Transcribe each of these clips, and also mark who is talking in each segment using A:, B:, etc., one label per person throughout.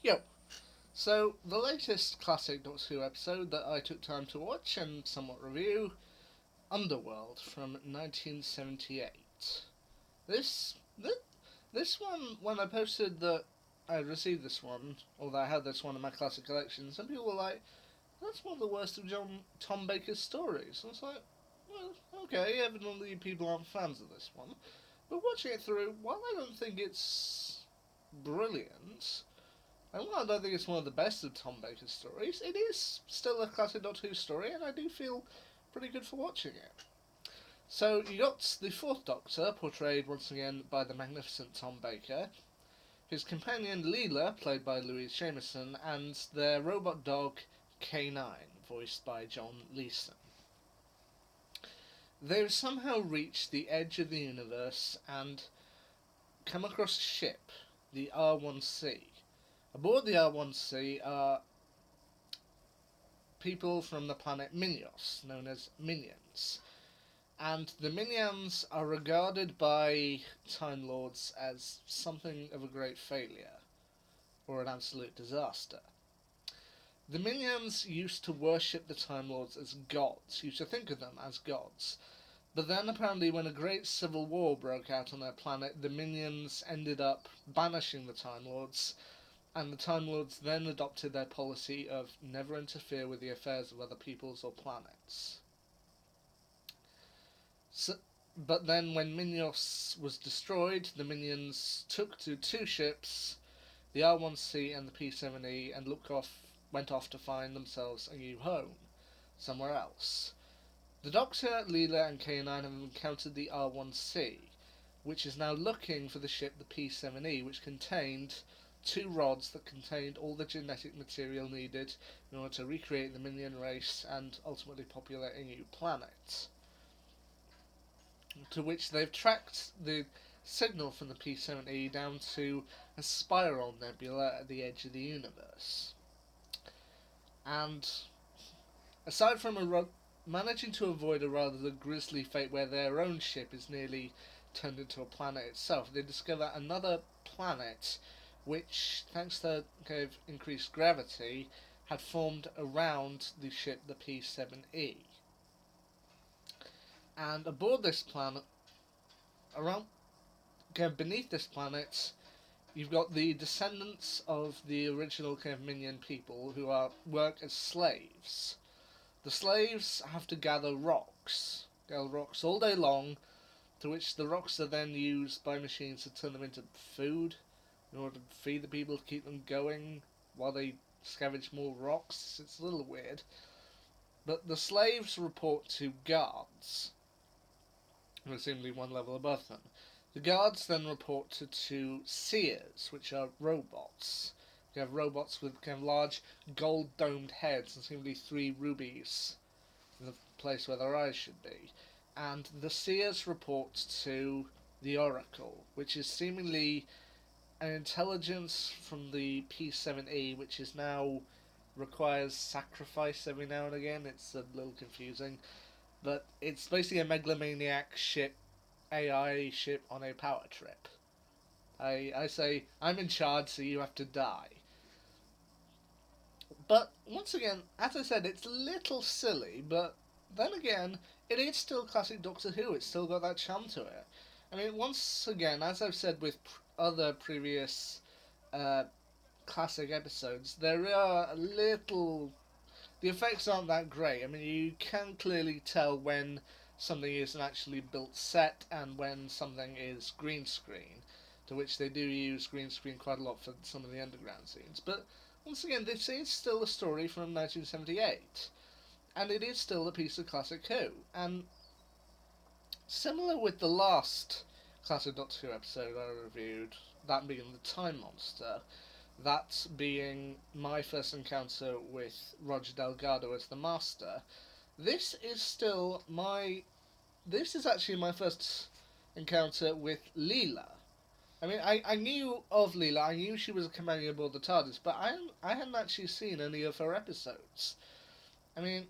A: Yo, so the latest classic Doctor Who episode that I took time to watch and somewhat review, Underworld from 1978. This this, this one, when I posted that I received this one, or that I had this one in my classic collection, some people were like, "That's one of the worst of Tom Baker's stories." And I was like, "Well, okay, evidently people aren't fans of this one." But watching it through, while I don't think it's brilliant, and while I don't think it's one of the best of Tom Baker's stories, it is still a classic Doctor Who story, and I do feel pretty good for watching it. So you got the Fourth Doctor, portrayed once again by the magnificent Tom Baker, his companion Leela, played by Louise Jameson, and their robot dog K9, voiced by John Leeson. They've somehow reached the edge of the universe and come across a ship, the R1C. Aboard the R1C are people from the planet Minyos, known as Minions. And the Minions are regarded by Time Lords as something of a great failure, or an absolute disaster. The Minions used to worship the Time Lords as gods, used to think of them as gods. But then apparently when a great civil war broke out on their planet, the Minions ended up banishing the Time Lords, and the Time Lords then adopted their policy of never interfere with the affairs of other peoples or planets. So, but then when Minos was destroyed, the Minions took to two ships, the R1C and the P7E, and went off to find themselves a new home, somewhere else. The Doctor, Leela, and K9 have encountered the R1C, which is now looking for the ship, the P7E, which contained two rods that contained all the genetic material needed in order to recreate the Minion race and ultimately populate a new planet. To which they've tracked the signal from the P7E down to a spiral nebula at the edge of the universe. And aside from managing to avoid a rather grisly fate where their own ship is nearly turned into a planet itself, they discover another planet which, thanks to kind of increased gravity, had formed around the ship, the P7E. And aboard this planet, around kind of beneath this planet, you've got the descendants of the original kind of minion people who work as slaves. The slaves have to gather rocks all day long, to which the rocks are then used by machines to turn them into food in order to feed the people to keep them going while they scavenge more rocks. It's a little weird. But the slaves report to guards, who are seemingly one level above them. The guards then report to seers, which are robots. You have robots with kind of large gold domed heads and seemingly three rubies in the place where their eyes should be. And the seers report to the Oracle, which is seemingly an intelligence from the P7E, which is now requires sacrifice every now and again. It's a little confusing, but it's basically a megalomaniac ship, AI ship on a power trip. I say, I'm in charge, so you have to die. But once again, as I said, it's a little silly, but then again, it is still classic Doctor Who. It's still got that charm to it. I mean, once again, as I've said with other previous uh, classic episodes, there are a little. The effects aren't that great. I mean, you can clearly tell when something is an actually built set and when something is green screen, to which they do use green screen quite a lot for some of the underground scenes. But once again, this is still a story from 1978, and it is still a piece of classic Who. And similar with the last classic Doctor Who episode I reviewed, that being the Time Monster, that being my first encounter with Roger Delgado as the Master, this is still my. This is actually my first encounter with Leela. I mean, I knew of Leela, I knew she was a companion aboard the TARDIS, but I hadn't actually seen any of her episodes. I mean,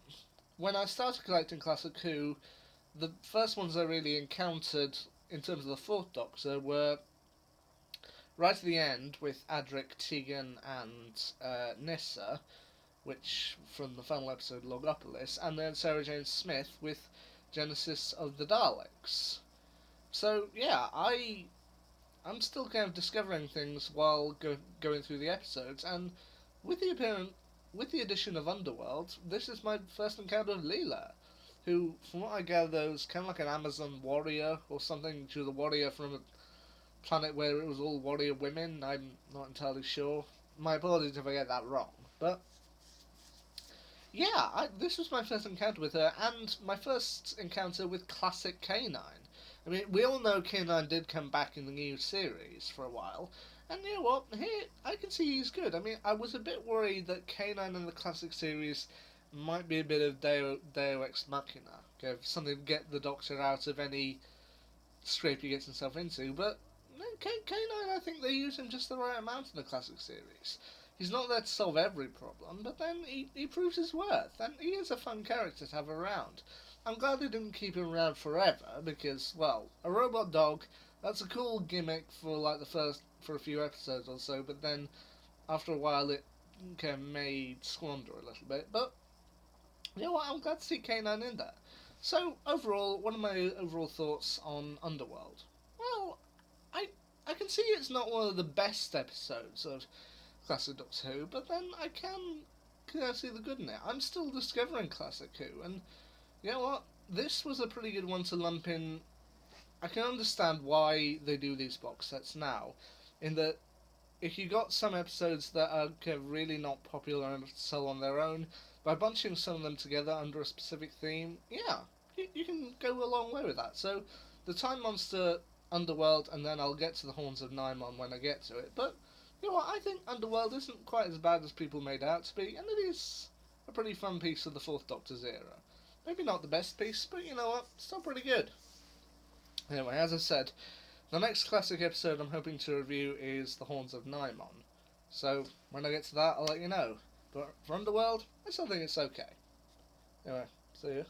A: when I started collecting Classic Who, the first ones I really encountered in terms of the Fourth Doctor were right at the end with Adric, Tegan, and Nissa, which from the final episode Logopolis, and then Sarah Jane Smith with Genesis of the Daleks. So yeah, I'm still kind of discovering things while going through the episodes, and with the appearance, with the addition of Underworld, this is my first encounter of Leela, who, from what I gather, is kind of like an Amazon warrior or something. She was a warrior from a planet where it was all warrior women. I'm not entirely sure. My apologies if I get that wrong, but yeah, this was my first encounter with her, and my first encounter with classic K9. I mean, we all know K9 did come back in the new series for a while, and you know what? Here, I can see he's good. I mean, I was a bit worried that K9 in the classic series might be a bit of Deo Ex Machina, something to get the Doctor out of any scrape he gets himself into, but no, K9, I think they use him just the right amount in the classic series. He's not there to solve every problem, but then he proves his worth, and he is a fun character to have around. I'm glad they didn't keep him around forever, because, well, a robot dog, that's a cool gimmick for like for a few episodes or so, but then after a while it kind of made squander a little bit. But you know what, I'm glad to see K9 in there. So overall, what are my overall thoughts on Underworld? Well, I I can see it's not one of the best episodes of classic Doctor Who, but then I can see the good in it. I'm still discovering classic Who, and you know what? This was a pretty good one to lump in. I can understand why they do these box sets now, in that if you got some episodes that are really not popular enough to sell on their own, by bunching some of them together under a specific theme, yeah, you can go a long way with that. So, the Time Monster, Underworld, and then I'll get to the Horns of Nimon when I get to it. But you know what? I think Underworld isn't quite as bad as people made out to be, and it is a pretty fun piece of the Fourth Doctor's era. Maybe not the best piece, but you know what? Still pretty good. Anyway, as I said, the next classic episode I'm hoping to review is The Horns of Nimon. So, when I get to that, I'll let you know. But for Underworld, I still think it's okay. Anyway, see you.